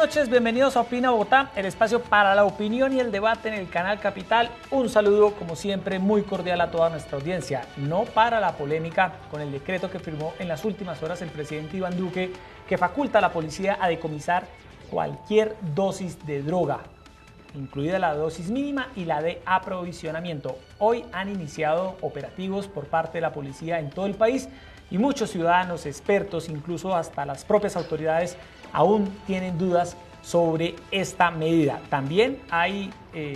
noches, bienvenidos a Opina Bogotá, el espacio para la opinión y el debate en el canal Capital. Un saludo, como siempre, muy cordial a toda nuestra audiencia. No para la polémica con el decreto que firmó en las últimas horas el presidente Iván Duque, que faculta a la policía a decomisar cualquier dosis de droga, incluida la dosis mínima y la de aprovisionamiento. Hoy han iniciado operativos por parte de la policía en todo el país y muchos ciudadanos, expertos, incluso hasta las propias autoridades, aún tienen dudas sobre esta medida. También hay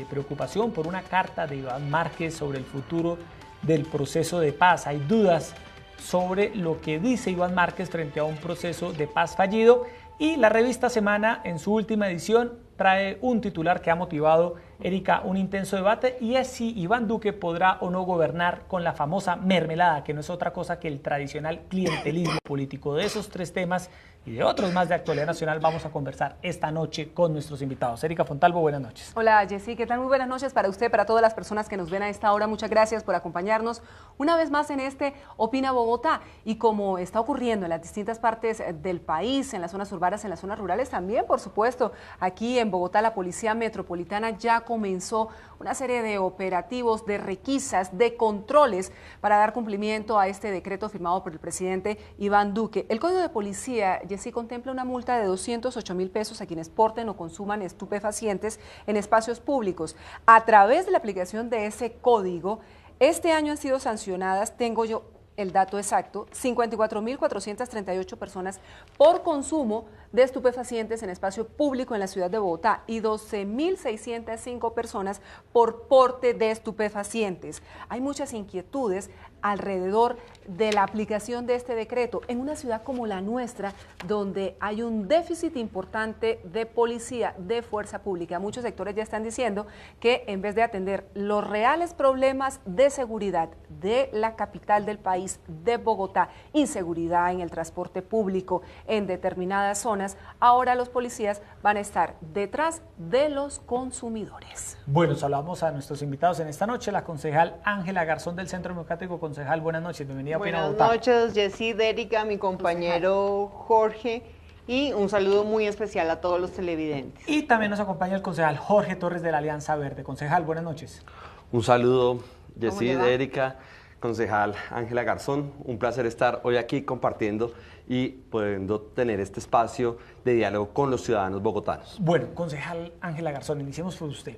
preocupación por una carta de Iván Márquez sobre el futuro del proceso de paz. Hay dudas sobre lo que dice Iván Márquez frente a un proceso de paz fallido, y la revista Semana, en su última edición, trae un titular que ha motivado, Erika, un intenso debate, y es si Iván Duque podrá o no gobernar con la famosa mermelada, que no es otra cosa que el tradicional clientelismo político. De esos tres temas y de otros más de actualidad nacional vamos a conversar esta noche con nuestros invitados. Erika Fontalvo, buenas noches. Hola, Jessy, ¿qué tal? Muy buenas noches para usted, para todas las personas que nos ven a esta hora. Muchas gracias por acompañarnos una vez más en este Opina Bogotá. Y como está ocurriendo en las distintas partes del país, en las zonas urbanas, en las zonas rurales también, por supuesto, aquí en Bogotá la Policía Metropolitana ya comenzó una serie de operativos, de requisas, de controles para dar cumplimiento a este decreto firmado por el presidente Iván Duque. El Código de Policía, Jessy, contempla una multa de 208.000 pesos a quienes porten o consuman estupefacientes en espacios públicos. A través de la aplicación de ese código, este año han sido sancionadas, tengo yo el dato exacto, 54.438 personas por consumo de estupefacientes en espacio público en la ciudad de Bogotá y 12.605 personas por porte de estupefacientes. Hay muchas inquietudes alrededor de la aplicación de este decreto en una ciudad como la nuestra, donde hay un déficit importante de policía, de fuerza pública. Muchos sectores ya están diciendo que en vez de atender los reales problemas de seguridad de la capital del país, de Bogotá, inseguridad en el transporte público en determinadas zonas, ahora los policías van a estar detrás de los consumidores. Bueno, saludamos a nuestros invitados en esta noche, la concejal Ángela Garzón del Centro Democrático. Concejal, buenas noches, bienvenida a Opina Bogotá. Buenas noches, Jessy, Erika, mi compañero Jorge, y un saludo muy especial a todos los televidentes. Y también nos acompaña el concejal Jorge Torres de la Alianza Verde. Concejal, buenas noches. Un saludo, Jessy, Erika, concejal Ángela Garzón. Un placer estar hoy aquí compartiendo y pudiendo tener este espacio de diálogo con los ciudadanos bogotanos. Bueno, concejal Ángela Garzón, iniciemos por usted.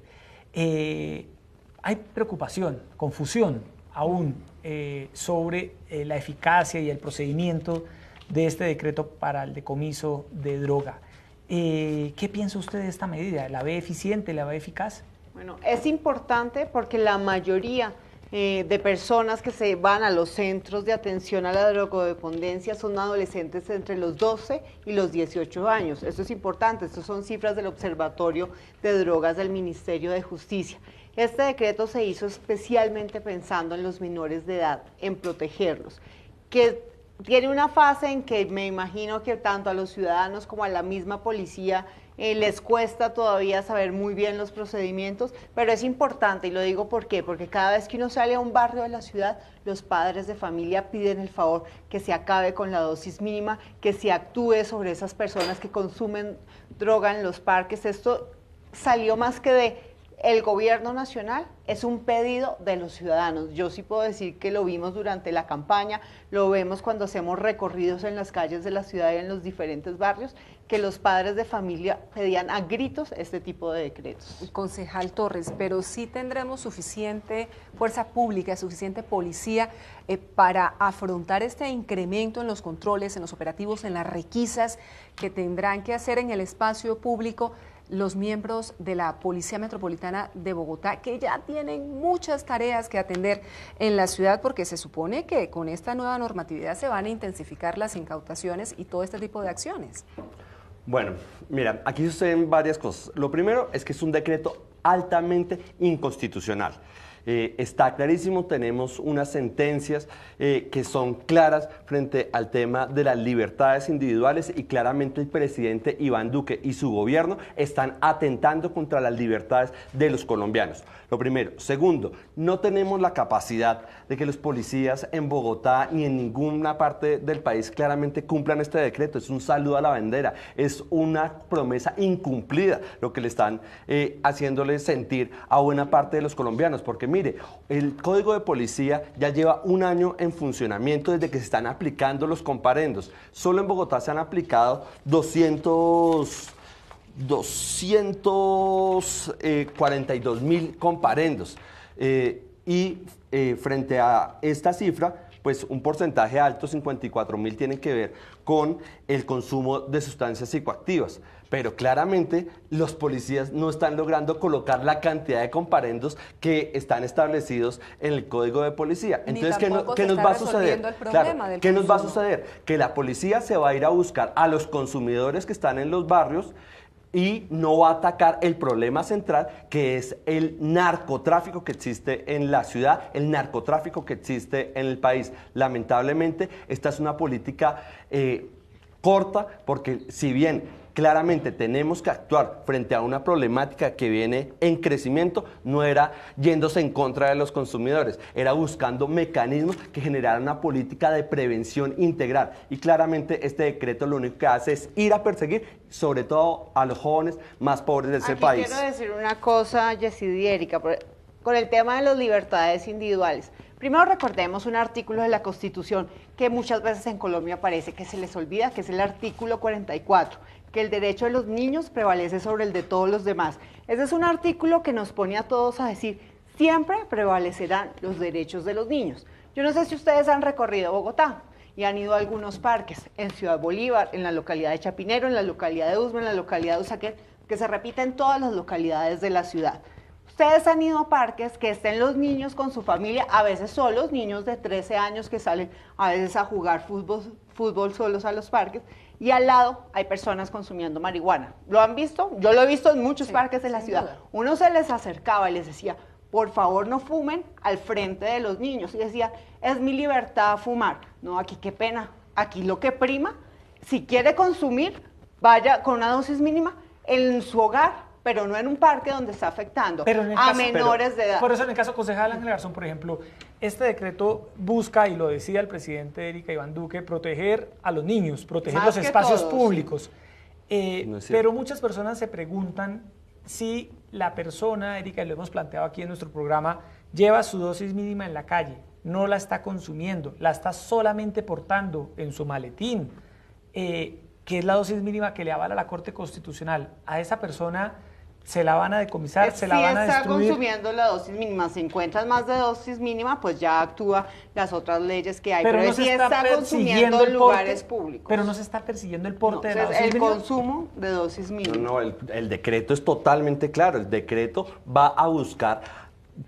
Hay preocupación, confusión aún sobre la eficacia y el procedimiento de este decreto para el decomiso de droga. ¿Qué piensa usted de esta medida? ¿La ve eficiente, la ve eficaz? Bueno, es importante porque la mayoría de personas que se van a los centros de atención a la drogodependencia son adolescentes entre los 12 y los 18 años. Esto es importante, estas son cifras del Observatorio de Drogas del Ministerio de Justicia. Este decreto se hizo especialmente pensando en los menores de edad, en protegerlos, que tiene una fase en que me imagino que tanto a los ciudadanos como a la misma policía les cuesta todavía saber muy bien los procedimientos, pero es importante, y lo digo ¿por qué? Porque cada vez que uno sale a un barrio de la ciudad, los padres de familia piden el favor que se acabe con la dosis mínima, que se actúe sobre esas personas que consumen droga en los parques. Esto salió más que de el gobierno nacional, es un pedido de los ciudadanos. Yo sí puedo decir que lo vimos durante la campaña, lo vemos cuando hacemos recorridos en las calles de la ciudad y en los diferentes barrios, que los padres de familia pedían a gritos este tipo de decretos. Concejal Torres, pero sí tendremos suficiente fuerza pública, suficiente policía para afrontar este incremento en los controles, en los operativos, en las requisas que tendrán que hacer en el espacio público los miembros de la Policía Metropolitana de Bogotá, que ya tienen muchas tareas que atender en la ciudad, porque se supone que con esta nueva normatividad se van a intensificar las incautaciones y todo este tipo de acciones. Bueno, mira, aquí suceden varias cosas. Lo primero es que es un decreto altamente inconstitucional. Está clarísimo, tenemos unas sentencias que son claras frente al tema de las libertades individuales y claramente el presidente Iván Duque y su gobierno están atentando contra las libertades de los colombianos. Lo primero. Segundo, no tenemos la capacidad de que los policías en Bogotá ni en ninguna parte del país claramente cumplan este decreto. Es un saludo a la bandera, es una promesa incumplida lo que le están haciéndole sentir a buena parte de los colombianos, porque mire, el Código de Policía ya lleva un año en funcionamiento desde que se están aplicando los comparendos. Solo en Bogotá se han aplicado 242.000 comparendos frente a esta cifra, pues un porcentaje alto, 54.000, tienen que ver con el consumo de sustancias psicoactivas. Pero claramente los policías no están logrando colocar la cantidad de comparendos que están establecidos en el Código de Policía. Entonces, ¿qué nos va a suceder? Claro, ¿qué nos va a suceder? Que la policía se va a ir a buscar a los consumidores que están en los barrios y no va a atacar el problema central, que es el narcotráfico que existe en la ciudad, el narcotráfico que existe en el país. Lamentablemente, esta es una política corta, porque si bien claramente tenemos que actuar frente a una problemática que viene en crecimiento, no era yéndose en contra de los consumidores, era buscando mecanismos que generaran una política de prevención integral. Y claramente este decreto lo único que hace es ir a perseguir, sobre todo a los jóvenes más pobres de ese país. Quiero decir una cosa, Yesidí y Erika, con el tema de las libertades individuales. Primero recordemos un artículo de la Constitución que muchas veces en Colombia parece que se les olvida, que es el artículo 44, que el derecho de los niños prevalece sobre el de todos los demás. Ese es un artículo que nos pone a todos a decir, siempre prevalecerán los derechos de los niños. Yo no sé si ustedes han recorrido Bogotá y han ido a algunos parques, en Ciudad Bolívar, en la localidad de Chapinero, en la localidad de Usme, en la localidad de Usaquén, que se repite en todas las localidades de la ciudad. Ustedes han ido a parques que estén los niños con su familia, a veces solos, niños de 13 años que salen a veces a jugar fútbol solos a los parques, y al lado hay personas consumiendo marihuana. ¿Lo han visto? Yo lo he visto en muchos parques de la ciudad. Duda. Uno se les acercaba y les decía, por favor no fumen al frente de los niños. Y decía, es mi libertad fumar. No, aquí qué pena. Aquí lo que prima, si quiere consumir, vaya con una dosis mínima en su hogar, pero no en un parque donde está afectando a menores de edad. Por eso en el caso concejal Ángel Garzón, por ejemplo, este decreto busca, y lo decía el presidente Erika Iván Duque, proteger a los niños, proteger los espacios públicos. Pero muchas personas se preguntan si la persona, Erika, y lo hemos planteado aquí en nuestro programa, lleva su dosis mínima en la calle, no la está consumiendo, la está solamente portando en su maletín, que es la dosis mínima que le avala la Corte Constitucional. A esa persona se la van a decomisar, se la van a destruir. Si está consumiendo la dosis mínima, si encuentras más de dosis mínima, pues ya actúa las otras leyes que hay. Pero no si se está consumiendo en lugares públicos. Pero no se está persiguiendo el porte de la dosis el mínima. consumo de dosis mínima. No, el decreto es totalmente claro. El decreto va a buscar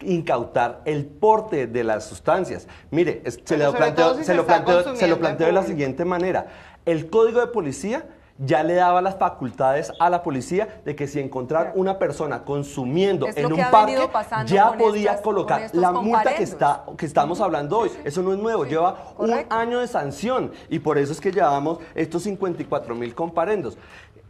incautar el porte de las sustancias. Mire, se lo planteo de la siguiente manera. El Código de Policía ya le daba las facultades a la policía de que si encontrar una persona consumiendo en un parque, ya podía colocar la multa que estamos hablando hoy. Eso no es nuevo, lleva un año de sanción, y por eso es que llevamos estos 54.000 comparendos.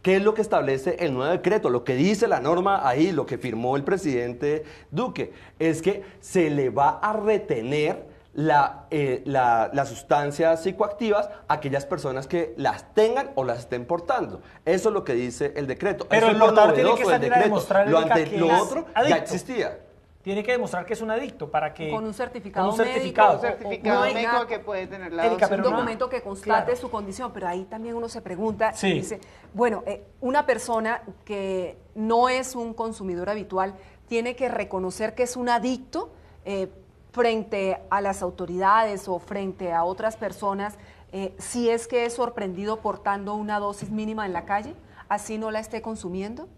¿Qué es lo que establece el nuevo decreto? Lo que dice la norma ahí, lo que firmó el presidente Duque, es que se le va a retener las sustancias psicoactivas a aquellas personas que las tengan o las estén portando. Eso es lo que dice el decreto. Pero eso el portador es lo tiene que salir a demostrar lo otro adicto. ya existía. Tiene que demostrar que es un adicto para que... Con un certificado médico. Un certificado médico que puede tener la Erika, dosis. Un documento que constate su condición, pero ahí también uno se pregunta, Sí. dice, bueno, una persona que no es un consumidor habitual tiene que reconocer que es un adicto frente a las autoridades o frente a otras personas, si es que es sorprendido portando una dosis mínima en la calle, así no la esté consumiendo.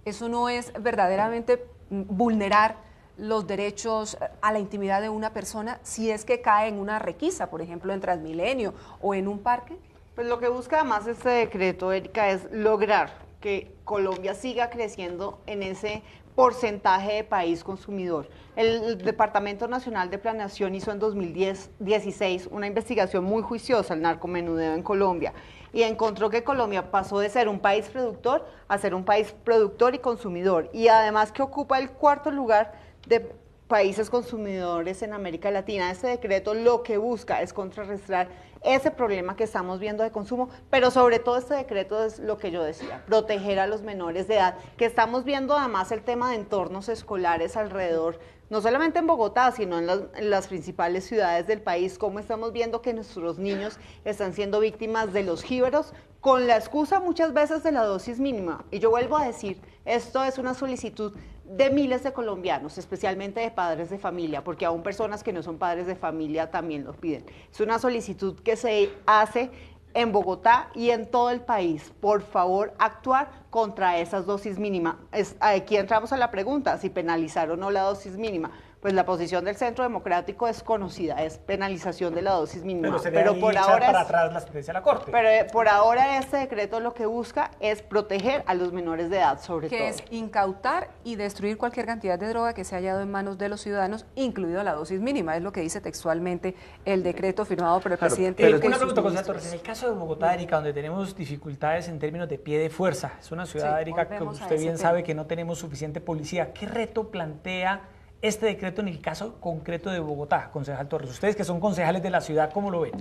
Eso no es verdaderamente vulnerar los derechos a la intimidad de una persona si es que cae en una requisa, por ejemplo, en Transmilenio o en un parque. Pues lo que busca además este decreto, Erika, es lograr que Colombia siga creciendo en ese porcentaje de país consumidor. El Departamento Nacional de Planeación hizo en 2016 una investigación muy juiciosa al narcomenudeo en Colombia y encontró que Colombia pasó de ser un país productor a ser un país productor y consumidor, y además que ocupa el cuarto lugar de países consumidores en América Latina. Este decreto lo que busca es contrarrestar ese problema que estamos viendo de consumo, pero sobre todo este decreto es lo que yo decía, proteger a los menores de edad, que estamos viendo además el tema de entornos escolares alrededor, no solamente en Bogotá, sino en las principales ciudades del país, cómo estamos viendo que nuestros niños están siendo víctimas de los jíbaros con la excusa muchas veces de la dosis mínima. Y yo vuelvo a decir, esto es una solicitud de miles de colombianos, especialmente de padres de familia, porque aún personas que no son padres de familia también lo piden. Es una solicitud que se hace en Bogotá y en todo el país. Por favor, actuar contra esas dosis mínimas. Aquí entramos a la pregunta, si penalizar o no la dosis mínima. Pues la posición del Centro Democrático es conocida, es penalización de la dosis mínima. Pero por ahora para atrás la sentencia de la Corte. Pero por ahora este decreto lo que busca es proteger a los menores de edad, sobre todo. Que es incautar y destruir cualquier cantidad de droga que se haya hallado en manos de los ciudadanos, incluido la dosis mínima, es lo que dice textualmente el decreto firmado por el presidente. Una pregunta, José Torres, en el caso de Bogotá, Erika, donde tenemos dificultades en términos de pie de fuerza, es una ciudad, sí, Erika, que usted bien sabe que no tenemos suficiente policía. ¿Qué reto plantea este decreto en el caso concreto de Bogotá, concejal Torres? Ustedes que son concejales de la ciudad, ¿cómo lo ven?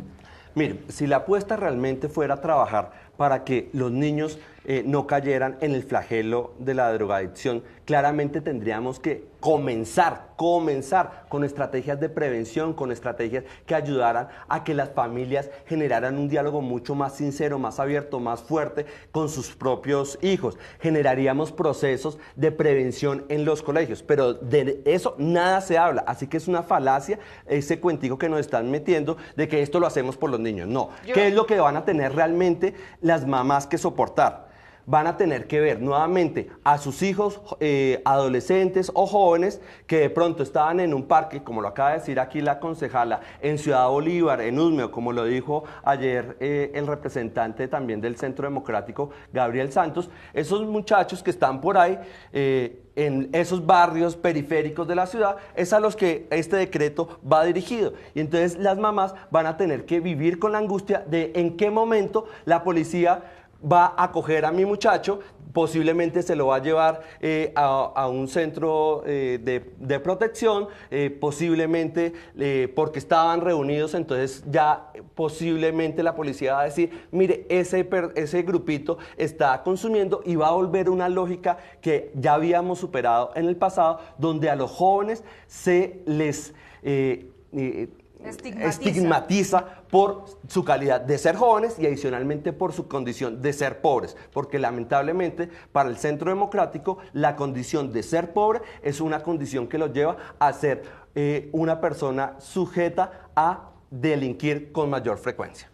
Mire, si la apuesta realmente fuera a trabajar para que los niños no cayeran en el flagelo de la drogadicción, claramente tendríamos que comenzar con estrategias de prevención, con estrategias que ayudaran a que las familias generaran un diálogo mucho más sincero, más abierto, más fuerte con sus propios hijos. Generaríamos procesos de prevención en los colegios, pero de eso nada se habla, así que es una falacia ese cuentico que nos están metiendo de que esto lo hacemos por los niños. No, ¿qué es lo que van a tener realmente las mamás que soportar? Van a tener que ver nuevamente a sus hijos, adolescentes o jóvenes que de pronto estaban en un parque, como lo acaba de decir aquí la concejala, en Ciudad Bolívar, en Usme, como lo dijo ayer el representante también del Centro Democrático, Gabriel Santos, esos muchachos que están por ahí, en esos barrios periféricos de la ciudad, es a los que este decreto va dirigido. Y entonces las mamás van a tener que vivir con la angustia de en qué momento la policía va a coger a mi muchacho, posiblemente se lo va a llevar a un centro de protección, posiblemente porque estaban reunidos, entonces ya posiblemente la policía va a decir, mire, ese grupito está consumiendo, y va a volver una lógica que ya habíamos superado en el pasado, donde a los jóvenes se les estigmatiza por su calidad de ser jóvenes y adicionalmente por su condición de ser pobres, porque lamentablemente para el Centro Democrático la condición de ser pobre es una condición que los lleva a ser una persona sujeta a delinquir con mayor frecuencia.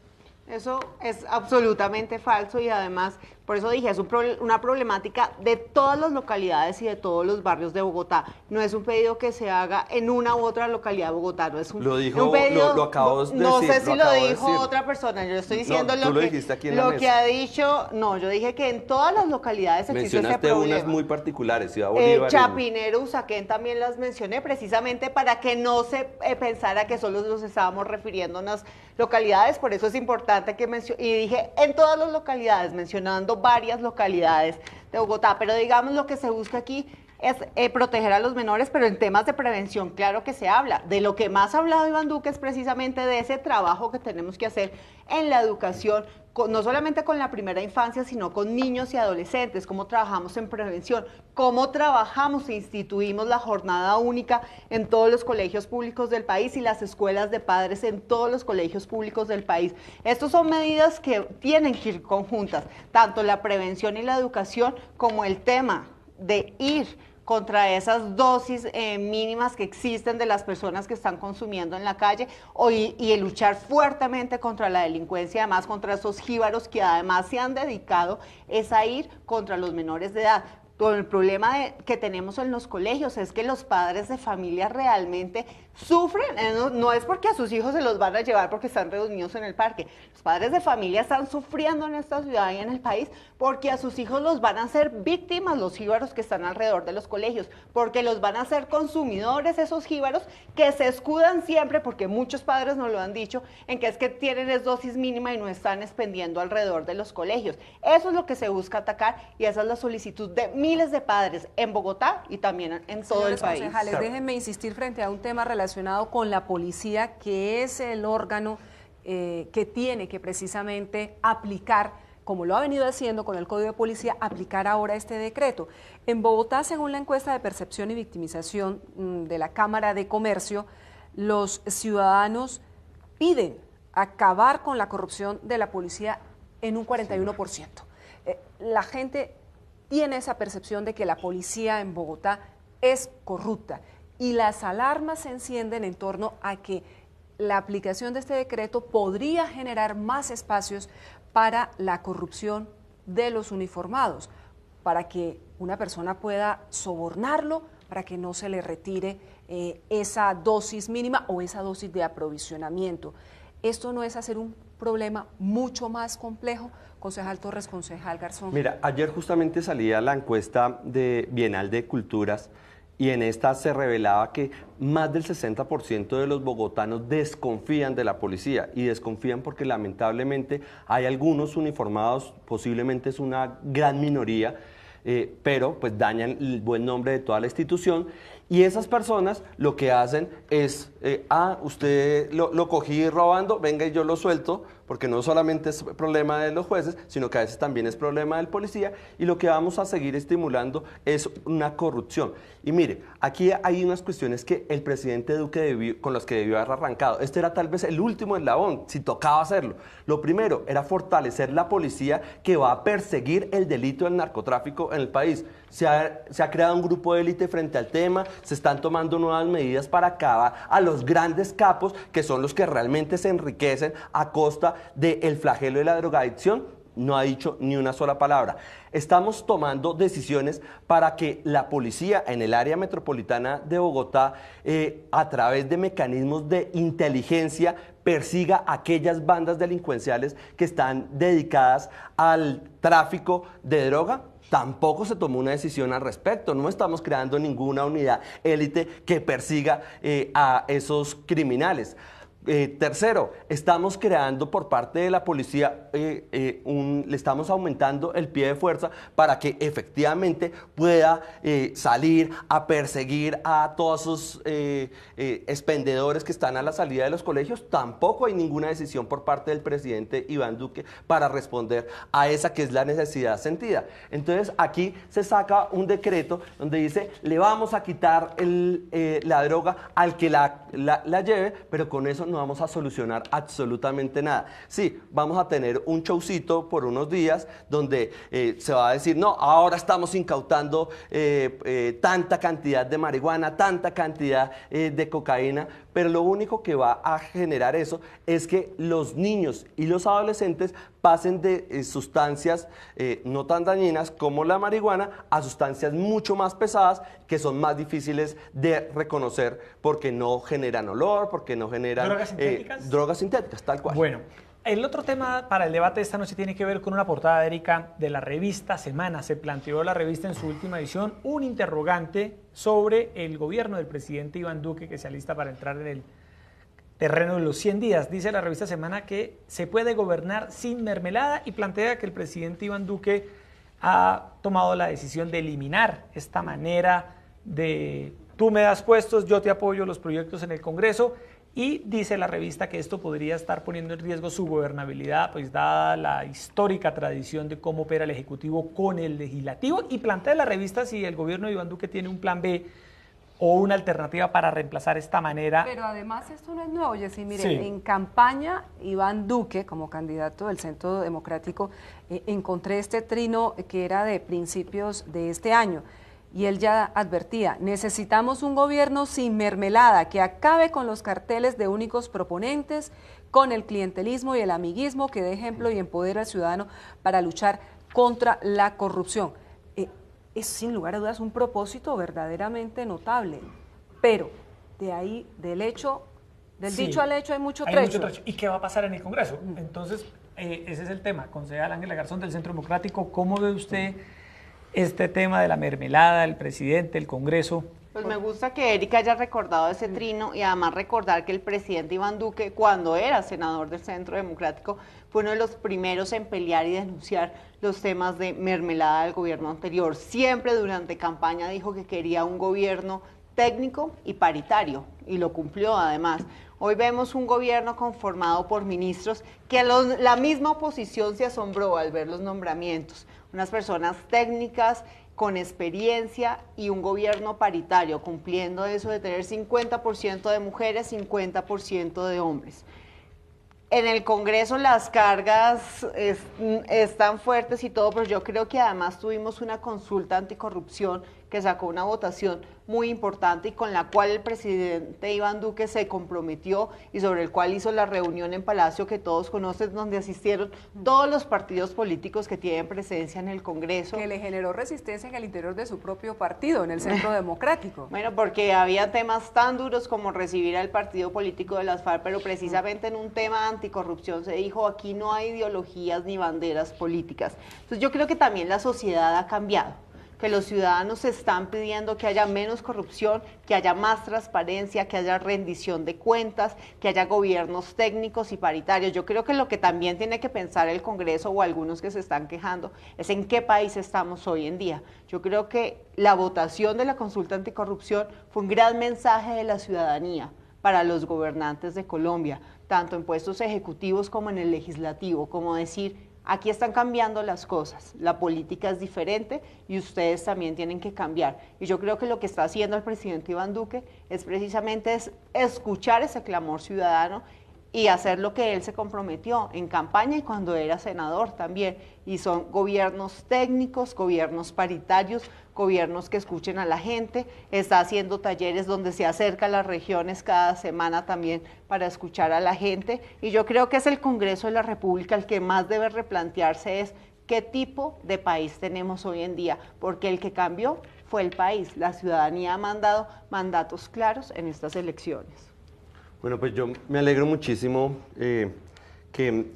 Eso es absolutamente falso, y además, por eso dije, es una problemática de todas las localidades y de todos los barrios de Bogotá. No es un pedido que se haga en una u otra localidad de Bogotá, no es un, lo dijo, un pedido, lo acabo de no decir, sé si lo dijo otra persona, yo estoy diciendo no, lo que ha dicho, no, yo dije que en todas las localidades existe ese problema. Unas muy particulares, Ciudad Bolívar. Chapinero, Usaquén también las mencioné precisamente para que no se pensara que solo nos estábamos refiriendo a unas localidades, por eso es importante que y dije en todas las localidades, mencionando varias localidades de Bogotá, pero digamos lo que se busca aquí es proteger a los menores, pero en temas de prevención, claro que se habla. De lo que más ha hablado Iván Duque es precisamente de ese trabajo que tenemos que hacer en la educación, no solamente con la primera infancia, sino con niños y adolescentes, cómo trabajamos en prevención, cómo trabajamos e instituimos la jornada única en todos los colegios públicos del país y las escuelas de padres en todos los colegios públicos del país. Estas son medidas que tienen que ir conjuntas, tanto la prevención y la educación como el tema de ir contra esas dosis mínimas que existen de las personas que están consumiendo en la calle y el luchar fuertemente contra la delincuencia, además contra esos jíbaros que además se han dedicado es a ir contra los menores de edad. todo el problema que tenemos en los colegios es que los padres de familia realmente sufren, no es porque a sus hijos se los van a llevar porque están reunidos en el parque, los padres de familia están sufriendo en esta ciudad y en el país porque a sus hijos los van a hacer víctimas los jíbaros que están alrededor de los colegios, porque los van a hacer consumidores esos jíbaros que se escudan siempre, porque muchos padres nos lo han dicho, en que es que tienen dosis mínima y no están expendiendo alrededor de los colegios. Eso es lo que se busca atacar y esa es la solicitud de miles de padres en Bogotá y también en todo el país. Concejales, déjenme insistir frente a un tema relacionado con la policía, que es el órgano que tiene que precisamente aplicar, como lo ha venido haciendo con el Código de Policía, aplicar ahora este decreto. En Bogotá, según la encuesta de percepción y victimización de la Cámara de Comercio, los ciudadanos piden acabar con la corrupción de la policía en un 41%. La gente tiene esa percepción de que la policía en Bogotá es corrupta y las alarmas se encienden en torno a que la aplicación de este decreto podría generar más espacios para la corrupción de los uniformados, para que una persona pueda sobornarlo, para que no se le retire esa dosis mínima o esa dosis de aprovisionamiento. ¿Esto no es hacer un problema mucho más complejo? Concejal Torres, concejal Garzón. Mira, ayer justamente salía la encuesta de Bienal de Culturas y en esta se revelaba que más del 60% de los bogotanos desconfían de la policía y desconfían porque lamentablemente hay algunos uniformados, posiblemente es una gran minoría, pero pues dañan el buen nombre de toda la institución y esas personas lo que hacen es, usted lo cogí robando, venga y yo lo suelto, porque no solamente es problema de los jueces, sino que a veces también es problema del policía y lo que vamos a seguir estimulando es una corrupción. Y mire, aquí hay unas cuestiones que el presidente Duque con las que debió haber arrancado. Este era tal vez el último eslabón, si tocaba hacerlo. Lo primero era fortalecer la policía que va a perseguir el delito del narcotráfico en el país. Se ha creado un grupo de élite frente al tema, se están tomando nuevas medidas para acabar a los grandes capos que son los que realmente se enriquecen a costa del flagelo de la drogadicción. No ha dicho ni una sola palabra. Estamos tomando decisiones para que la policía en el área metropolitana de Bogotá, a través de mecanismos de inteligencia, persiga aquellas bandas delincuenciales que están dedicadas al tráfico de droga. Tampoco se tomó una decisión al respecto, no estamos creando ninguna unidad élite que persiga a esos criminales. Tercero, estamos creando por parte de la policía, le estamos aumentando el pie de fuerza para que efectivamente pueda salir a perseguir a todos esos expendedores que están a la salida de los colegios. Tampoco hay ninguna decisión por parte del presidente Iván Duque para responder a esa que es la necesidad sentida. Entonces aquí se saca un decreto donde dice, le vamos a quitar la droga al que la lleve, pero con eso no vamos a solucionar absolutamente nada. Sí, vamos a tener un showcito por unos días donde se va a decir, no, ahora estamos incautando tanta cantidad de marihuana, tanta cantidad de cocaína, pero lo único que va a generar eso es que los niños y los adolescentes pasen de sustancias no tan dañinas como la marihuana a sustancias mucho más pesadas que son más difíciles de reconocer porque no generan olor, porque no generan drogas sintéticas, tal cual. Bueno, el otro tema para el debate de esta noche tiene que ver con una portada, Erika, de la revista Semana. Se planteó la revista en su última edición un interrogante sobre el gobierno del presidente Iván Duque que se alista para entrar en el terreno de los 100 días. Dice la revista Semana que se puede gobernar sin mermelada y plantea que el presidente Iván Duque ha tomado la decisión de eliminar esta manera de tú me das puestos, yo te apoyo los proyectos en el Congreso. Y dice la revista que esto podría estar poniendo en riesgo su gobernabilidad, pues dada la histórica tradición de cómo opera el Ejecutivo con el Legislativo, y plantea la revista si el gobierno de Iván Duque tiene un plan B o una alternativa para reemplazar esta manera. Pero además esto no es nuevo, Jessy. Mire, Sí. En campaña, Iván Duque, como candidato del Centro Democrático, encontré este trino que era de principios de este año. Y él ya advertía, necesitamos un gobierno sin mermelada, que acabe con los carteles de únicos proponentes, con el clientelismo y el amiguismo, que dé ejemplo y empodere al ciudadano para luchar contra la corrupción. es sin lugar a dudas un propósito verdaderamente notable, pero de ahí, del Sí, dicho al hecho hay mucho hay trecho. mucho trecho. ¿Y qué va a pasar en el Congreso? Entonces, ese es el tema. Concejal Ángela Garzón del Centro Democrático, ¿cómo ve usted este tema de la mermelada, el presidente, el Congreso? Pues me gusta que Erika haya recordado ese trino y además recordar que el presidente Iván Duque, cuando era senador del Centro Democrático, fue uno de los primeros en pelear y denunciar los temas de mermelada del gobierno anterior. Siempre durante campaña dijo que quería un gobierno técnico y paritario, y lo cumplió además. Hoy vemos un gobierno conformado por ministros que la misma oposición se asombró al ver los nombramientos. Unas personas técnicas, con experiencia y un gobierno paritario, cumpliendo eso de tener 50% de mujeres, 50% de hombres. En el Congreso las cargas están fuertes y todo, pero yo creo que además tuvimos una consulta anticorrupción que sacó una votación muy importante y con la cual el presidente Iván Duque se comprometió y sobre el cual hizo la reunión en Palacio que todos conocen, donde asistieron todos los partidos políticos que tienen presencia en el Congreso. Que le generó resistencia en el interior de su propio partido, en el Centro Democrático. Bueno, porque había temas tan duros como recibir al partido político de las FARC, pero precisamente en un tema anticorrupción se dijo, aquí no hay ideologías ni banderas políticas. Entonces yo creo que también la sociedad ha cambiado, que los ciudadanos están pidiendo que haya menos corrupción, que haya más transparencia, que haya rendición de cuentas, que haya gobiernos técnicos y paritarios. Yo creo que lo que también tiene que pensar el Congreso o algunos que se están quejando es en qué país estamos hoy en día. Yo creo que la votación de la consulta anticorrupción fue un gran mensaje de la ciudadanía para los gobernantes de Colombia, tanto en puestos ejecutivos como en el legislativo, como decir, aquí están cambiando las cosas, la política es diferente y ustedes también tienen que cambiar. Y yo creo que lo que está haciendo el presidente Iván Duque es precisamente escuchar ese clamor ciudadano y hacer lo que él se comprometió en campaña y cuando era senador también. Y son gobiernos técnicos, gobiernos paritarios, gobiernos que escuchen a la gente. Está haciendo talleres donde se acerca a las regiones cada semana también para escuchar a la gente. Y yo creo que es el Congreso de la República el que más debe replantearse es qué tipo de país tenemos hoy en día, porque el que cambió fue el país. La ciudadanía ha mandado mandatos claros en estas elecciones. Bueno, pues yo me alegro muchísimo que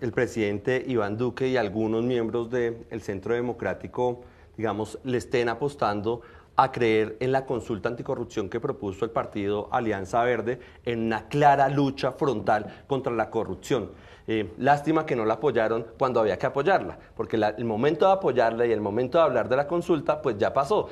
el presidente Iván Duque y algunos miembros del Centro Democrático, digamos, le estén apostando a creer en la consulta anticorrupción que propuso el partido Alianza Verde en una clara lucha frontal contra la corrupción. Lástima que no la apoyaron cuando había que apoyarla, porque el momento de apoyarla y el momento de hablar de la consulta, pues ya pasó.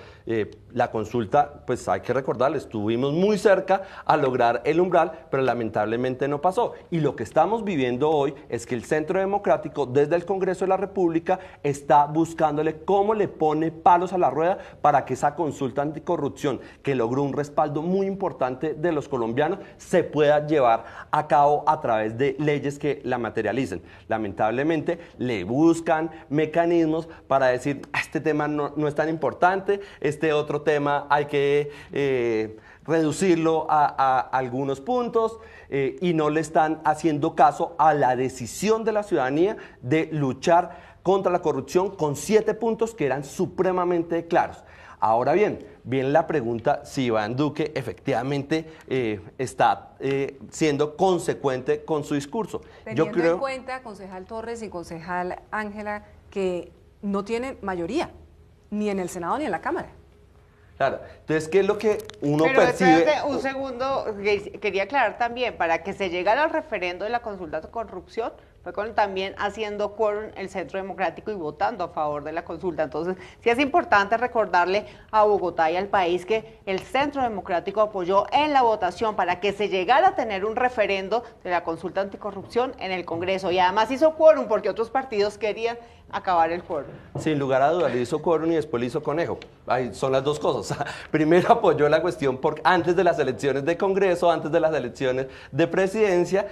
La consulta, pues hay que recordarle, estuvimos muy cerca a lograr el umbral, pero lamentablemente no pasó. Y lo que estamos viviendo hoy es que el Centro Democrático, desde el Congreso de la República, está buscándole cómo le pone palos a la rueda para que esa consulta anticorrupción, que logró un respaldo muy importante de los colombianos, se pueda llevar a cabo a través de leyes que la materialicen. Lamentablemente le buscan mecanismos para decir, este tema no es tan importante, este otro tema hay que reducirlo a algunos puntos y no le están haciendo caso a la decisión de la ciudadanía de luchar contra la corrupción con 7 puntos que eran supremamente claros. Ahora bien, viene la pregunta si Iván Duque efectivamente está siendo consecuente con su discurso. Teniendo en cuenta, concejal Torres y concejal Ángela, que no tienen mayoría, ni en el Senado ni en la Cámara. Claro, entonces, ¿qué es lo que uno Pero percibe? espérate un segundo, quería aclarar también, para que se llegara al referendo de la consulta de corrupción, fue también haciendo quórum el Centro Democrático y votando a favor de la consulta. Entonces, sí es importante recordarle a Bogotá y al país que el Centro Democrático apoyó en la votación para que se llegara a tener un referendo de la consulta anticorrupción en el Congreso. Y además hizo quórum porque otros partidos querían acabar el quórum. Sin lugar a dudas, le hizo quórum y después le hizo conejo. Ahí son las dos cosas. Primero apoyó la cuestión antes de las elecciones de Congreso, antes de las elecciones de presidencia,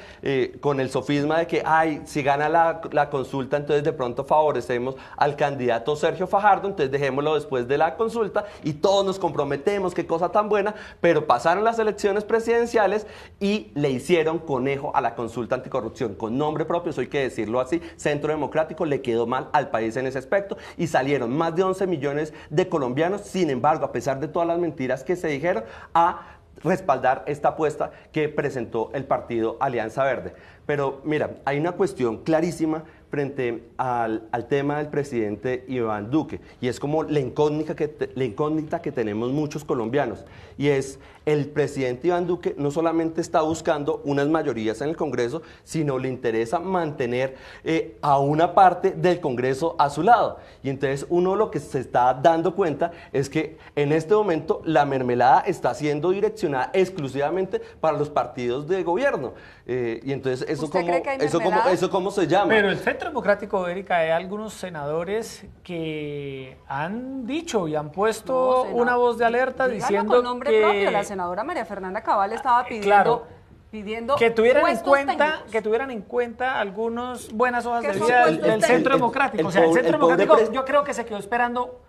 con el sofisma de que, si gana la consulta, entonces de pronto favorecemos al candidato Sergio Fajardo, entonces dejémoslo después de la consulta y todos nos comprometemos, qué cosa tan buena, pero pasaron las elecciones presidenciales y le hicieron conejo a la consulta anticorrupción, con nombre propio, eso hay que decirlo así. Centro Democrático le quedó mal al país en ese aspecto y salieron más de 11 millones de colombianos, sin embargo, a pesar de todas las mentiras que se dijeron, a respaldar esta apuesta que presentó el partido Alianza Verde. Pero mira, hay una cuestión clarísima frente al tema del presidente Iván Duque, y es como la incógnita que tenemos muchos colombianos, y es el presidente Iván Duque no solamente está buscando unas mayorías en el Congreso, sino le interesa mantener a una parte del Congreso a su lado. Y entonces uno lo que se está dando cuenta es que en este momento la mermelada está siendo direccionada exclusivamente para los partidos de gobierno. Y entonces eso cómo se llama. Pero el Centro Democrático, Erika, hay algunos senadores que han dicho y han puesto una voz de alerta diciendo con nombre que propio, la senadora María Fernanda Cabal estaba pidiendo, que tuvieran en técnicos. cuenta algunas buenas hojas ¿Qué de son vida puestos del Centro Democrático. O sea, el Centro Democrático yo creo que se quedó esperando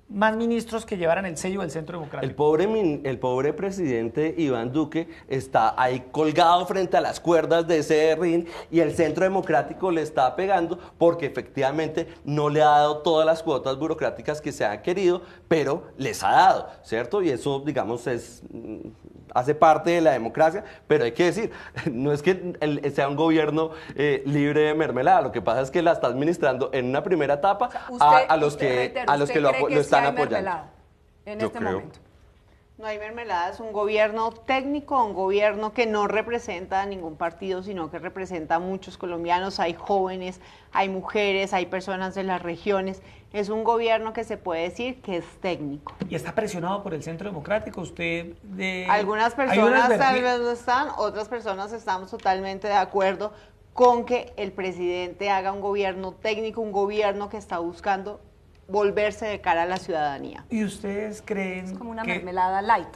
más ministros que llevaran el sello del Centro Democrático. El pobre presidente Iván Duque está ahí colgado frente a las cuerdas de ese ring y el Centro Democrático le está pegando porque efectivamente no le ha dado todas las cuotas burocráticas que se han querido, pero les ha dado, ¿cierto? Y eso, digamos, hace parte de la democracia, pero hay que decir, no es que sea un gobierno libre de mermelada, lo que pasa es que la está administrando en una primera etapa a los que lo están apoyando. En Yo este creo. momento. No hay mermelada, es un gobierno técnico, un gobierno que no representa a ningún partido, sino que representa a muchos colombianos, hay jóvenes, hay mujeres, hay personas de las regiones. Es un gobierno que se puede decir que es técnico. Y está presionado por el Centro Democrático. Algunas personas tal vez no están, otras personas estamos totalmente de acuerdo con que el presidente haga un gobierno técnico, un gobierno que está buscando volverse de cara a la ciudadanía. ¿Y ustedes creen Es como una que mermelada light.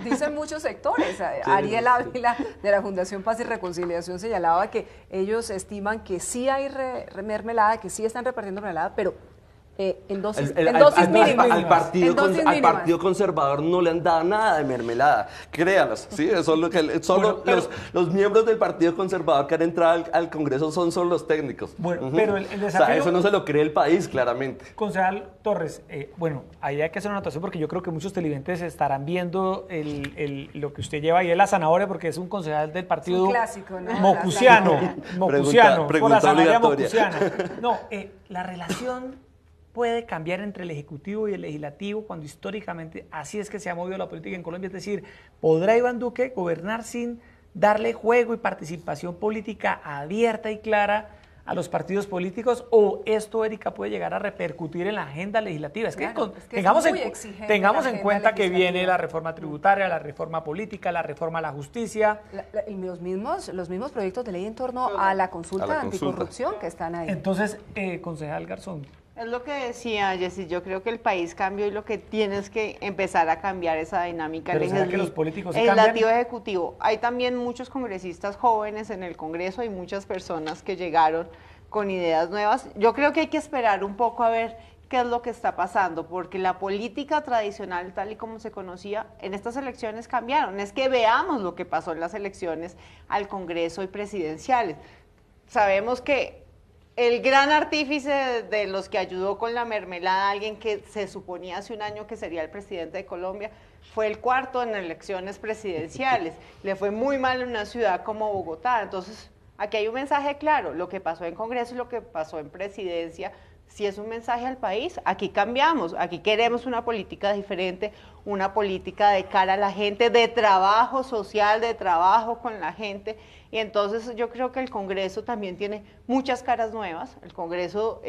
Dicen muchos sectores. Ariel Ávila de la Fundación Paz y Reconciliación señalaba que ellos estiman que sí hay mermelada, que sí están repartiendo mermelada, pero en dosis mínimas. Al partido conservador no le han dado nada de mermelada, créanos, ¿sí? Eso es lo que los miembros del partido conservador que han entrado al Congreso son los técnicos. Bueno, pero el desafío... O sea, eso no se lo cree el país, claramente. Concejal Torres, bueno, ahí hay que hacer una anotación porque yo creo que muchos televidentes estarán viendo lo que usted lleva ahí es la zanahoria, porque es un concejal del partido... Es un clásico, ¿no? Mocusiano, por la zanahoria obligatoria. mocusiana. No, la relación puede cambiar entre el Ejecutivo y el Legislativo cuando históricamente así es que se ha movido la política en Colombia. Es decir, ¿podrá Iván Duque gobernar sin darle juego y participación política abierta y clara a los partidos políticos? ¿O esto, Erika, puede llegar a repercutir en la agenda legislativa? Es que, tengamos en cuenta que viene la reforma tributaria, la reforma política, la reforma a la justicia. Los mismos proyectos de ley en torno a la consulta anticorrupción que están ahí. Entonces, concejal Garzón. Es lo que decía Jessy, yo creo que el país cambió y lo que tiene es que empezar a cambiar esa dinámica legislativo ejecutivo. Hay también muchos congresistas jóvenes en el Congreso, hay muchas personas que llegaron con ideas nuevas. Yo creo que hay que esperar un poco a ver qué es lo que está pasando, porque la política tradicional, tal y como se conocía, en estas elecciones cambiaron. Es que veamos lo que pasó en las elecciones al Congreso y presidenciales. Sabemos que el gran artífice de los que ayudó con la mermelada, alguien que se suponía hace un año que sería el presidente de Colombia, fue el cuarto en elecciones presidenciales. Le fue muy mal en una ciudad como Bogotá. Entonces, aquí hay un mensaje claro, lo que pasó en Congreso y lo que pasó en presidencia, si es un mensaje al país, aquí cambiamos, aquí queremos una política diferente, una política de cara a la gente, de trabajo social, de trabajo con la gente. Y entonces yo creo que el Congreso también tiene muchas caras nuevas, el Congreso,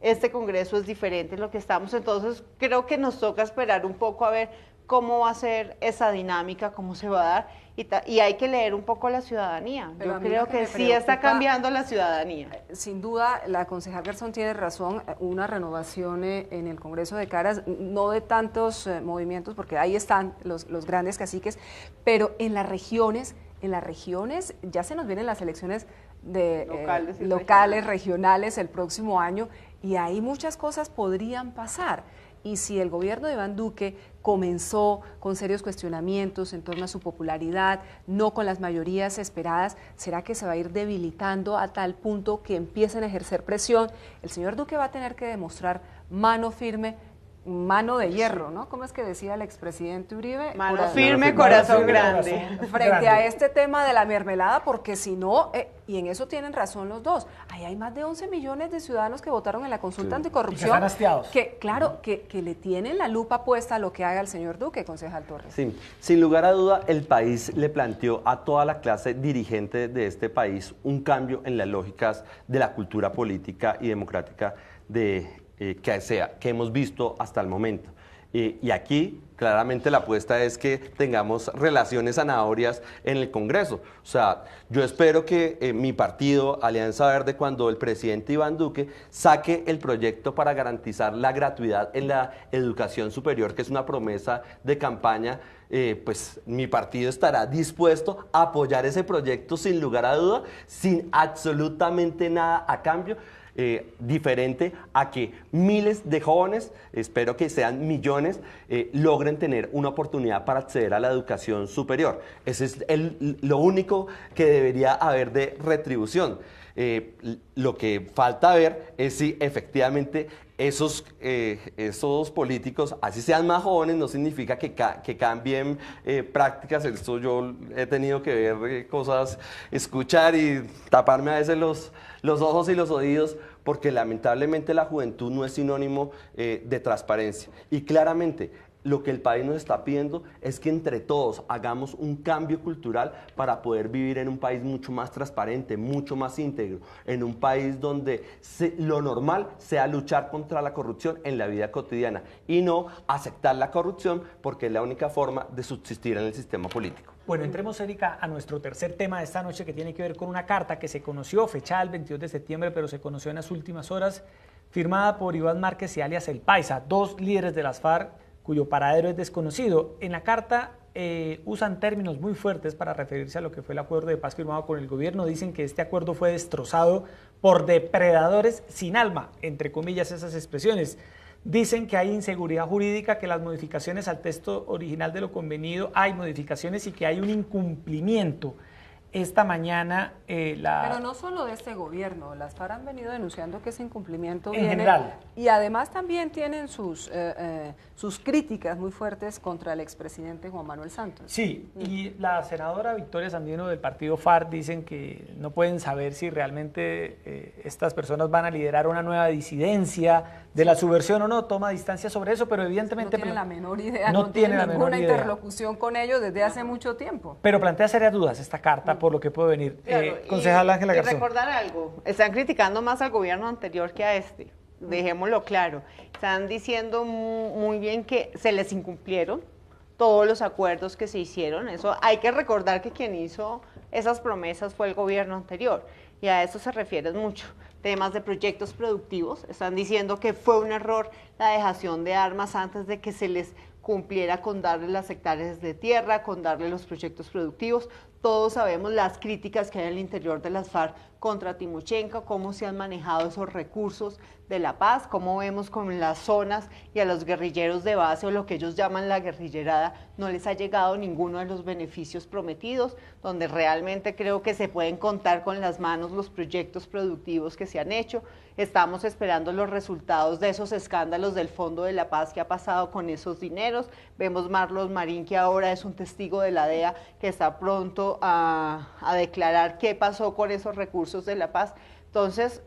este Congreso es diferente en lo que estamos, entonces creo que nos toca esperar un poco a ver cómo va a ser esa dinámica, cómo se va a dar, y hay que leer un poco a la ciudadanía. Pero yo creo que sí está cambiando la ciudadanía. Sin duda, la concejal Garzón tiene razón, una renovación en el Congreso de caras, no de tantos movimientos, porque ahí están los grandes caciques, pero en las regiones ya se nos vienen las elecciones locales, regionales el próximo año, y ahí muchas cosas podrían pasar. Y si el gobierno de Iván Duque comenzó con serios cuestionamientos en torno a su popularidad, no con las mayorías esperadas, ¿será que se va a ir debilitando a tal punto que empiecen a ejercer presión? El señor Duque va a tener que demostrar mano firme, mano de hierro, ¿no? ¿Cómo es que decía el expresidente Uribe? Mano firme, corazón grande. Frente a este tema de la mermelada, porque si no, y en eso tienen razón los dos, ahí hay más de 11 millones de ciudadanos que votaron en la consulta anticorrupción, y que están hastiados. Que le tienen la lupa puesta a lo que haga el señor Duque, concejal Torres. Sí, sin lugar a duda, el país le planteó a toda la clase dirigente de este país un cambio en las lógicas de la cultura política y democrática que hemos visto hasta el momento. Y aquí, claramente, la apuesta es que tengamos relaciones zanahorias en el Congreso. O sea, yo espero que mi partido, Alianza Verde, cuando el presidente Iván Duque saque el proyecto para garantizar la gratuidad en la educación superior, que es una promesa de campaña, pues mi partido estará dispuesto a apoyar ese proyecto sin lugar a duda, sin absolutamente nada a cambio. Diferente a que miles de jóvenes, espero que sean millones, logren tener una oportunidad para acceder a la educación superior. Ese es lo único que debería haber de retribución. Lo que falta ver es si efectivamente esos políticos, así sean más jóvenes, no significa que cambien prácticas. Esto yo he tenido que ver cosas, escuchar y taparme a veces los ojos y los oídos, porque lamentablemente la juventud no es sinónimo de transparencia. Y claramente lo que el país nos está pidiendo es que entre todos hagamos un cambio cultural para poder vivir en un país mucho más transparente, mucho más íntegro, en un país donde lo normal sea luchar contra la corrupción en la vida cotidiana y no aceptar la corrupción porque es la única forma de subsistir en el sistema político. Bueno, entremos, Erika, a nuestro tercer tema de esta noche, que tiene que ver con una carta que se conoció, fechada el 22 de septiembre, pero se conoció en las últimas horas, firmada por Iván Márquez y alias El Paisa, dos líderes de las FARC, cuyo paradero es desconocido. En la carta usan términos muy fuertes para referirse a lo que fue el acuerdo de paz firmado con el gobierno. Dicen que este acuerdo fue destrozado por depredadores sin alma, entre comillas esas expresiones. Dicen que hay inseguridad jurídica, que las modificaciones al texto original de lo convenido hay modificaciones y que hay un incumplimiento. Esta mañana Pero no solo de este gobierno, las FARC han venido denunciando que ese incumplimiento viene... En general. Y además también tienen sus críticas muy fuertes contra el expresidente Juan Manuel Santos. Sí, y la senadora Victoria Sandino del partido FARC dicen que no pueden saber si realmente estas personas van a liderar una nueva disidencia de la subversión o no, toma distancia sobre eso, pero evidentemente... No tiene la menor idea, no tiene ninguna interlocución con ellos desde hace mucho tiempo. Pero plantea serias dudas esta carta por lo que puede venir. Claro, concejal Ángela y Garzón. recordar algo, están criticando más al gobierno anterior que a este, dejémoslo claro. Están diciendo muy bien que se les incumplieron todos los acuerdos que se hicieron. Eso hay que recordar que quien hizo esas promesas fue el gobierno anterior, y a eso se refieren mucho. Temas de proyectos productivos, están diciendo que fue un error la dejación de armas antes de que se les cumpliera con darle las hectáreas de tierra, con darle los proyectos productivos. Todos sabemos las críticas que hay en el interior de las FARC contra Timochenko, cómo se han manejado esos recursos de la paz, cómo vemos con las zonas y a los guerrilleros de base o lo que ellos llaman la guerrillerada, no les ha llegado ninguno de los beneficios prometidos, donde realmente creo que se pueden contar con las manos los proyectos productivos que se han hecho. Estamos esperando los resultados de esos escándalos del Fondo de la Paz que ha pasado con esos dineros. Vemos Marlos Marín, que ahora es un testigo de la DEA, que está pronto a declarar qué pasó con esos recursos de la paz. Entonces,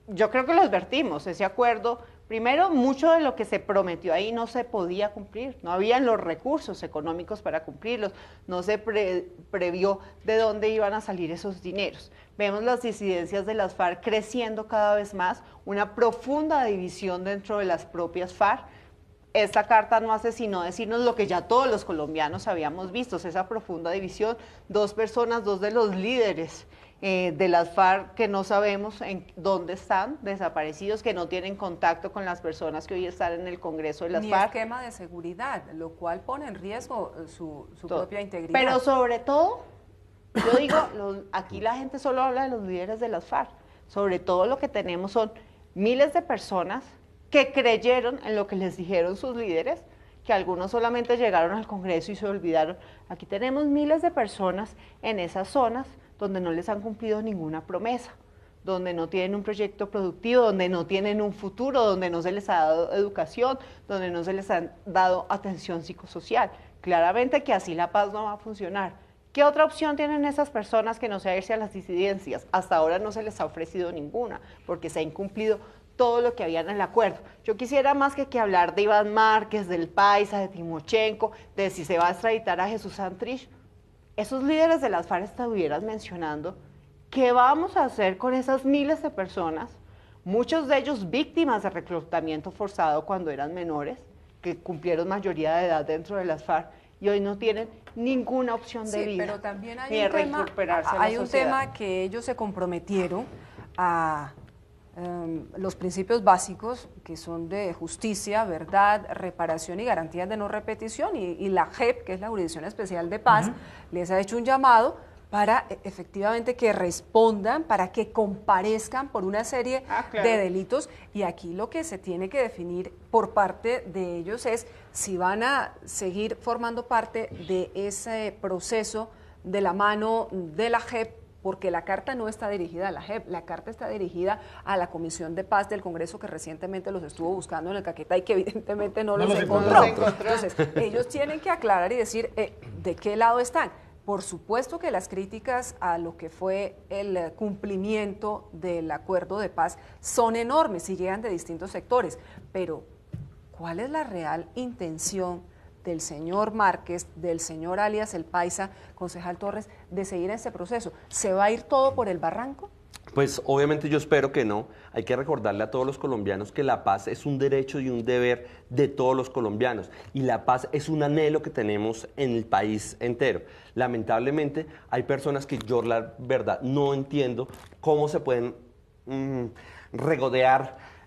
yo creo que lo advertimos, ese acuerdo. Primero, mucho de lo que se prometió ahí no se podía cumplir, no habían los recursos económicos para cumplirlos, no se previó de dónde iban a salir esos dineros. Vemos las disidencias de las FARC creciendo cada vez más, una profunda división dentro de las propias FARC. Esta carta no hace sino decirnos lo que ya todos los colombianos habíamos visto, esa profunda división, dos personas, dos de los líderes de las FARC que no sabemos en dónde están, desaparecidos, que no tienen contacto con las personas que hoy están en el Congreso de las Ni FARC. esquema de seguridad, lo cual pone en riesgo su propia integridad. Pero sobre todo, yo digo, aquí la gente solo habla de los líderes de las FARC, sobre todo lo que tenemos son miles de personas que creyeron en lo que les dijeron sus líderes, que algunos solamente llegaron al Congreso y se olvidaron. Aquí tenemos miles de personas en esas zonas donde no les han cumplido ninguna promesa, donde no tienen un proyecto productivo, donde no tienen un futuro, donde no se les ha dado educación, donde no se les ha dado atención psicosocial. Claramente que así la paz no va a funcionar. ¿Qué otra opción tienen esas personas que no sea irse a las disidencias? Hasta ahora no se les ha ofrecido ninguna, porque se ha incumplido todo lo que había en el acuerdo. Yo quisiera más que hablar de Iván Márquez, del Paisa, de Timochenko, de si se va a extraditar a Jesús Santrich. Esos líderes de las FARC estuvieran mencionando qué vamos a hacer con esas miles de personas, muchos de ellos víctimas de reclutamiento forzado cuando eran menores, que cumplieron mayoría de edad dentro de las FARC y hoy no tienen ninguna opción de vida, pero también hay ni de reincorporarse a la hay un sociedad. tema que ellos se comprometieron a los principios básicos que son de justicia, verdad, reparación y garantías de no repetición, y la JEP, que es la Jurisdicción Especial de Paz, les ha hecho un llamado para efectivamente que respondan, para que comparezcan por una serie de delitos, y aquí lo que se tiene que definir por parte de ellos es si van a seguir formando parte de ese proceso de la mano de la JEP, porque la carta no está dirigida a la JEP, la carta está dirigida a la Comisión de Paz del Congreso, que recientemente los estuvo buscando en el Caquetá y que evidentemente no los encontró. Entonces, ellos tienen que aclarar y decir de qué lado están. Por supuesto que las críticas a lo que fue el cumplimiento del acuerdo de paz son enormes y llegan de distintos sectores, pero ¿cuál es la real intención del señor Márquez, del señor alias El Paisa, concejal Torres, de seguir en este proceso? ¿Se va a ir todo por el barranco? Pues obviamente yo espero que no. Hay que recordarle a todos los colombianos que la paz es un derecho y un deber de todos los colombianos, y la paz es un anhelo que tenemos en el país entero. Lamentablemente hay personas que yo la verdad no entiendo cómo se pueden regodear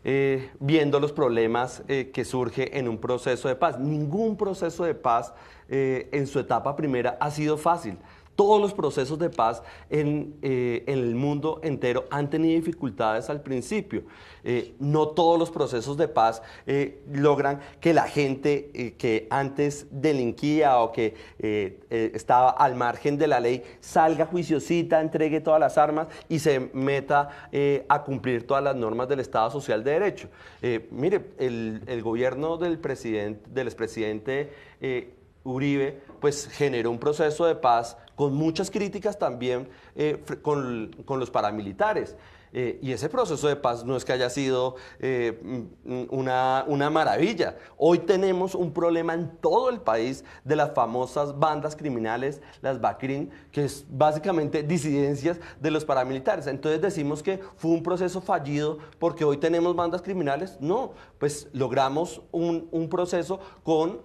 viendo los problemas que surge en un proceso de paz. Ningún proceso de paz en su etapa primera ha sido fácil. Todos los procesos de paz en el mundo entero han tenido dificultades al principio. No todos los procesos de paz logran que la gente que antes delinquía o que estaba al margen de la ley salga juiciosita, entregue todas las armas y se meta a cumplir todas las normas del Estado Social de Derecho. Mire, el gobierno del expresidente Uribe pues generó un proceso de paz con muchas críticas también con los paramilitares. Y ese proceso de paz no es que haya sido una maravilla. Hoy tenemos un problema en todo el país de las famosas bandas criminales, las BACRIM, que es básicamente disidencias de los paramilitares. Entonces decimos que fue un proceso fallido porque hoy tenemos bandas criminales. No, pues logramos un proceso con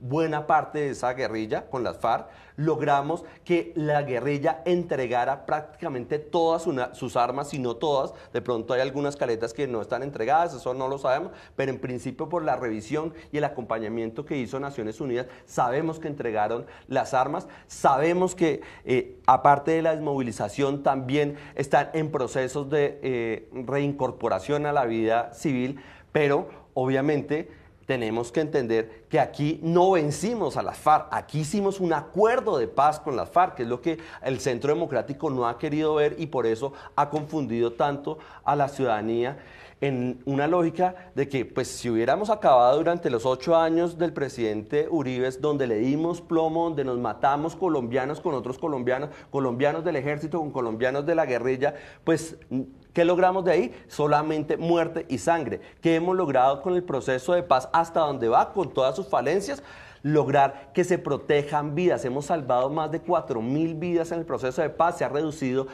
buena parte de esa guerrilla, con las FARC. Logramos que la guerrilla entregara prácticamente todas sus armas, si no todas. De pronto hay algunas caletas que no están entregadas, eso no lo sabemos, pero en principio por la revisión y el acompañamiento que hizo Naciones Unidas, sabemos que entregaron las armas, sabemos que aparte de la desmovilización también están en procesos de reincorporación a la vida civil, pero obviamente tenemos que entender que aquí no vencimos a las FARC, aquí hicimos un acuerdo de paz con las FARC, que es lo que el Centro Democrático no ha querido ver y por eso ha confundido tanto a la ciudadanía en una lógica de que pues si hubiéramos acabado durante los 8 años del presidente Uribe, donde le dimos plomo, donde nos matamos colombianos con otros colombianos, colombianos del ejército con colombianos de la guerrilla, pues ¿qué logramos de ahí? Solamente muerte y sangre. ¿Qué hemos logrado con el proceso de paz hasta donde va, con todas sus falencias? Lograr que se protejan vidas. Hemos salvado más de 4.000 vidas en el proceso de paz, se ha reducido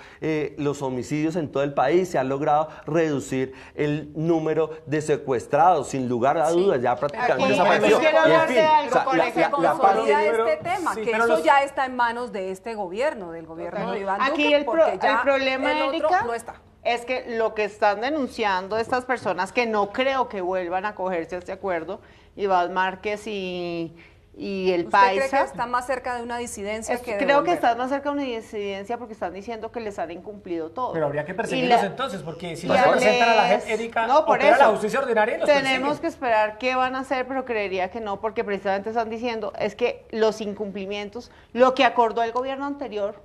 los homicidios en todo el país, se ha logrado reducir el número de secuestrados, sin lugar a dudas, ya prácticamente desapareció. Quiero hablar de algo con ese consolida este tema, que eso ya está en manos de este gobierno, del gobierno de Iván Duque, aquí el problema, el otro Erika, no está. Es que lo que están denunciando estas personas, que no creo que vuelvan a acogerse a este acuerdo, Iván Márquez y y el ¿Usted Paisa. cree que está más cerca de una disidencia que de Creo que volver? están más cerca de una disidencia porque están diciendo que les han incumplido todo. Pero habría que Y perseguirlos la- entonces, porque si y no se presentan a la les- JEP, Erika, no, por opera la eso. justicia ordinaria y los Tenemos persiguen. que esperar qué van a hacer, pero creería que no, porque precisamente están diciendo es que los incumplimientos, lo que acordó el gobierno anterior,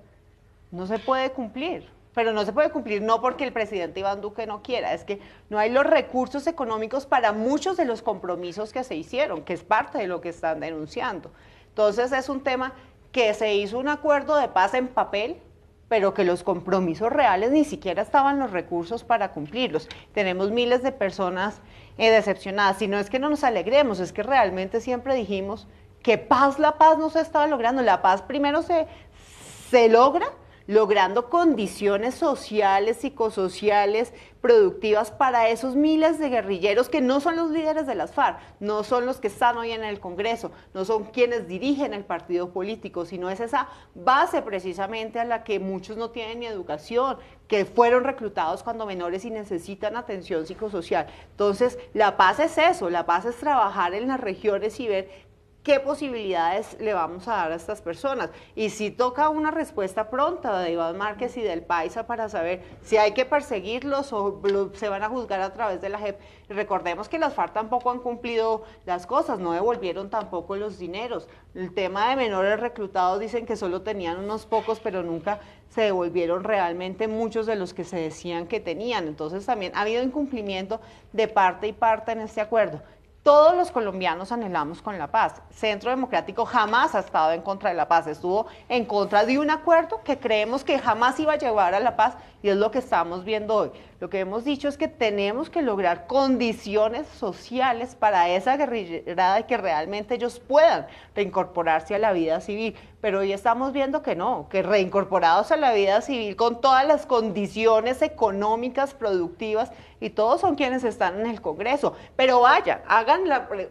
no se puede cumplir. Pero no se puede cumplir no porque el presidente Iván Duque no quiera, es que no hay los recursos económicos para muchos de los compromisos que se hicieron, que es parte de lo que están denunciando. Entonces es un tema que se hizo un acuerdo de paz en papel, pero que los compromisos reales ni siquiera estaban los recursos para cumplirlos. Tenemos miles de personas decepcionadas. Si no es que no nos alegremos, es que realmente siempre dijimos que la paz no se estaba logrando. La paz primero se logra logrando condiciones sociales, psicosociales, productivas para esos miles de guerrilleros que no son los líderes de las FARC, no son los que están hoy en el Congreso, no son quienes dirigen el partido político, sino es esa base precisamente a la que muchos no tienen ni educación, que fueron reclutados cuando menores y necesitan atención psicosocial. Entonces, la paz es eso, la paz es trabajar en las regiones y ver qué posibilidades le vamos a dar a estas personas. Y si toca una respuesta pronta de Iván Márquez y del Paisa para saber si hay que perseguirlos o se van a juzgar a través de la JEP. Recordemos que las FARC tampoco han cumplido las cosas, no devolvieron tampoco los dineros. El tema de menores reclutados dicen que solo tenían unos pocos, pero nunca se devolvieron realmente muchos de los que se decían que tenían. Entonces también ha habido incumplimiento de parte y parte en este acuerdo. Todos los colombianos anhelamos con la paz. Centro Democrático jamás ha estado en contra de la paz, estuvo en contra de un acuerdo que creemos que jamás iba a llevar a la paz y es lo que estamos viendo hoy. Lo que hemos dicho es que tenemos que lograr condiciones sociales para esa guerrillerada y que realmente ellos puedan reincorporarse a la vida civil. Pero hoy estamos viendo que no, que reincorporados a la vida civil con todas las condiciones económicas, productivas, y todos son quienes están en el Congreso. Pero vayan,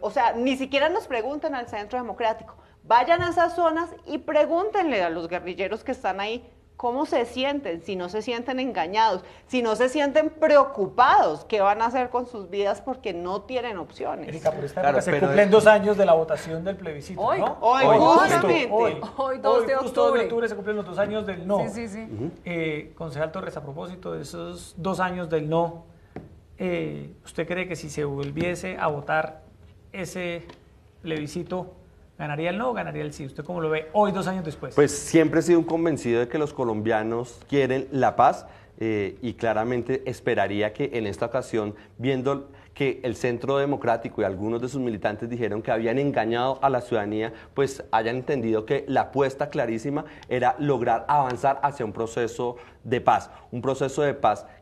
o sea, ni siquiera nos pregunten al Centro Democrático. Vayan a esas zonas y pregúntenle a los guerrilleros que están ahí cómo se sienten, si no se sienten engañados, si no se sienten preocupados, qué van a hacer con sus vidas porque no tienen opciones. Erika, por esta Claro, época se pero cumplen 2 años de la votación del plebiscito, Hoy. ¿no? Hoy, justamente. Hoy, 2 de Justo 2 de octubre. octubre se cumplen los 2 años del no. Sí, sí, sí. Concejal Torres, a propósito de esos 2 años del no, ¿usted cree que si se volviese a votar ese plebiscito, ganaría el no o ganaría el sí? ¿Usted cómo lo ve hoy, 2 años después? Pues siempre he sido un convencido de que los colombianos quieren la paz y claramente esperaría que en esta ocasión, viendo que el Centro Democrático y algunos de sus militantes dijeron que habían engañado a la ciudadanía, pues hayan entendido que la apuesta clarísima era lograr avanzar hacia un proceso de paz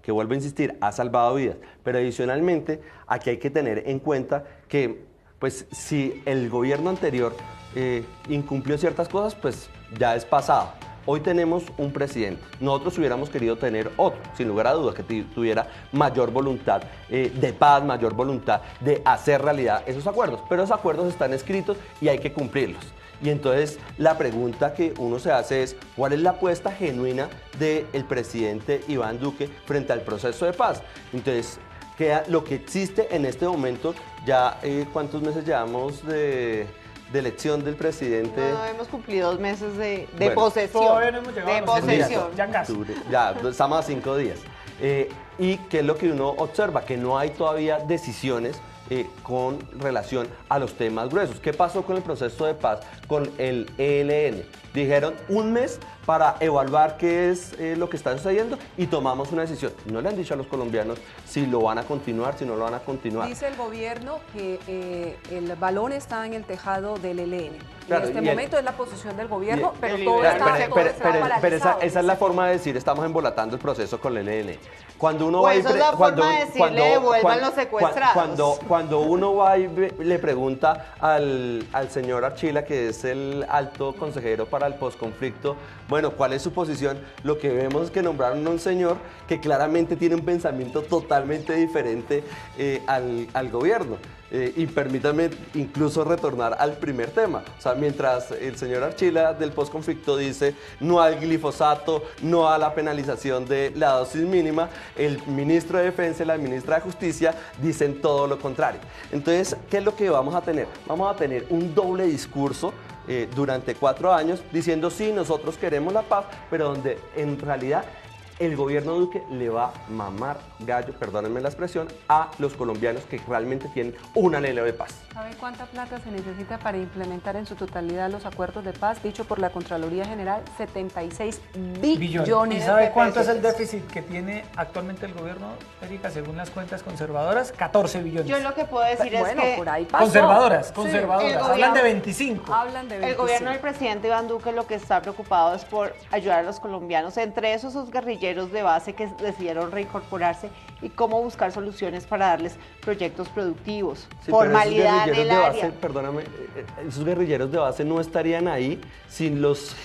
que, vuelvo a insistir, ha salvado vidas. Pero adicionalmente, aquí hay que tener en cuenta que pues si el gobierno anterior incumplió ciertas cosas, pues ya es pasado. Hoy tenemos un presidente. Nosotros hubiéramos querido tener otro, sin lugar a dudas, que tuviera mayor voluntad de paz, mayor voluntad de hacer realidad esos acuerdos. Pero esos acuerdos están escritos y hay que cumplirlos. Y entonces la pregunta que uno se hace es, ¿cuál es la apuesta genuina del presidente Iván Duque frente al proceso de paz? Entonces, lo que existe en este momento, ya ¿cuántos meses llevamos de elección del presidente? No, hemos cumplido 2 meses de Bueno, posesión. todavía no hemos llegado de a los 100 días, posesión. ya casi. Ya, estamos a 5 días. ¿Y qué es lo que uno observa? Que no hay todavía decisiones con relación a los temas gruesos. ¿Qué pasó con el proceso de paz con el ELN? Dijeron 1 mes para evaluar qué es lo que está sucediendo y tomamos una decisión. No le han dicho a los colombianos si lo van a continuar, si no lo van a continuar. Dice el gobierno que el balón está en el tejado del ELN. Claro, en este momento es la posición del gobierno, pero el todo liberal está, pero pero esa es la dice. forma de decir, estamos embolatando el proceso con el ELN. Cuando uno Pues va y esa es la forma de decirle, devuelvan los secuestrados. Cuando uno va y le pregunta al señor Archila, que es el alto consejero para el posconflicto, bueno, ¿cuál es su posición? Lo que vemos es que nombraron a un señor que claramente tiene un pensamiento totalmente diferente al gobierno. Y permítame incluso retornar al primer tema. O sea, mientras el señor Archila del postconflicto dice no al glifosato, no a la penalización de la dosis mínima, el ministro de Defensa y la ministra de Justicia dicen todo lo contrario. Entonces, ¿qué es lo que vamos a tener? Vamos a tener un doble discurso durante 4 años diciendo sí, nosotros queremos la paz, pero donde en realidad el gobierno Duque le va a mamar gallo, perdónenme la expresión, a los colombianos que realmente tienen un anhelo de paz. ¿Sabe cuánta plata se necesita para implementar en su totalidad los acuerdos de paz? Dicho por la Contraloría General, 76 billones. ¿Y sabe de cuánto es pesos. el déficit que tiene actualmente el gobierno, Erika, según las cuentas conservadoras? 14 billones. Yo lo que puedo decir Bueno, es que por ahí pasó. Conservadoras, Sí, conservadoras. el Hablan gobierno- de 25. Hablan de 25. el gobierno del presidente Iván Duque lo que está preocupado es por ayudar a los colombianos, entre esos guerrilleros de base que decidieron reincorporarse y cómo buscar soluciones para darles proyectos productivos, Sí, pero formalidad en esos el guerrilleros de área. base, perdóname, esos guerrilleros de base no estarían ahí si los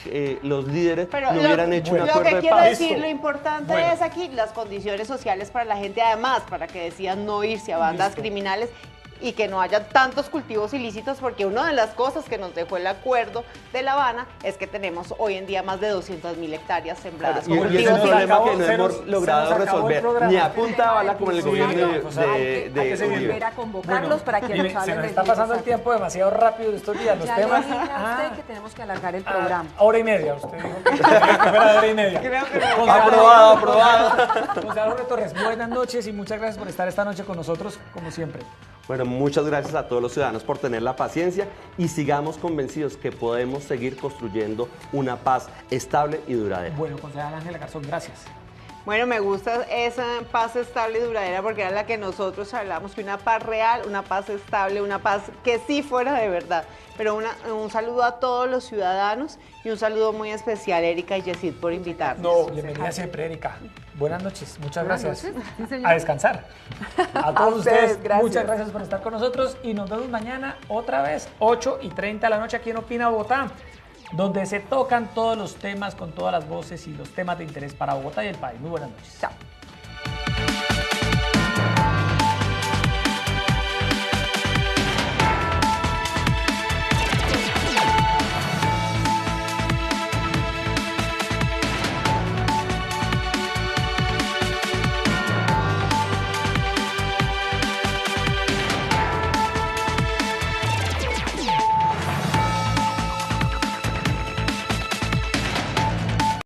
líderes Pero no hubieran hecho un lo acuerdo que de quiero paz. decir, Listo. lo importante Bueno. es aquí las condiciones sociales para la gente, además, para que decidan no irse a bandas Listo. criminales y que no haya tantos cultivos ilícitos, porque una de las cosas que nos dejó el acuerdo de La Habana es que tenemos hoy en día más de 200.000 hectáreas sembradas Y, con y ese es cultivos un nos problema acabó, que no se hemos nos logrado acabó el resolver, programa. ni a punta de bala como en el Sí, gobierno no, o sea, hay que se Uribe. volver a convocarlos para que Mire, nos se hablen nos del está pasando el glifosato. tiempo demasiado rápido estos días, los Ya temas. le dije a usted que tenemos que alargar el Ah, programa. hora y media, usted dijo que fuera de hora y media. Creo que no. Aprobado, aprobado. Gonzalo Torres, buenas noches y muchas gracias por estar esta noche con nosotros, como siempre. Bueno, muchas gracias a todos los ciudadanos por tener la paciencia y sigamos convencidos que podemos seguir construyendo una paz estable y duradera. Bueno, concejal Ángela Garzón, gracias. Bueno, me gusta esa paz estable y duradera porque era la que nosotros hablamos, que una paz real, una paz estable, una paz que sí fuera de verdad. Pero un saludo a todos los ciudadanos y un saludo muy especial a Erika y Yesid por invitarnos. No, bienvenida siempre, Erika. Buenas noches, muchas Buenas gracias. noches, sí, señor. A descansar. A todos ustedes, ustedes, gracias. muchas gracias por estar con nosotros y nos vemos mañana otra vez, 8:30 de la noche aquí en Opina Bogotá, donde se tocan todos los temas con todas las voces y los temas de interés para Bogotá y el país. Muy buenas noches. Chao.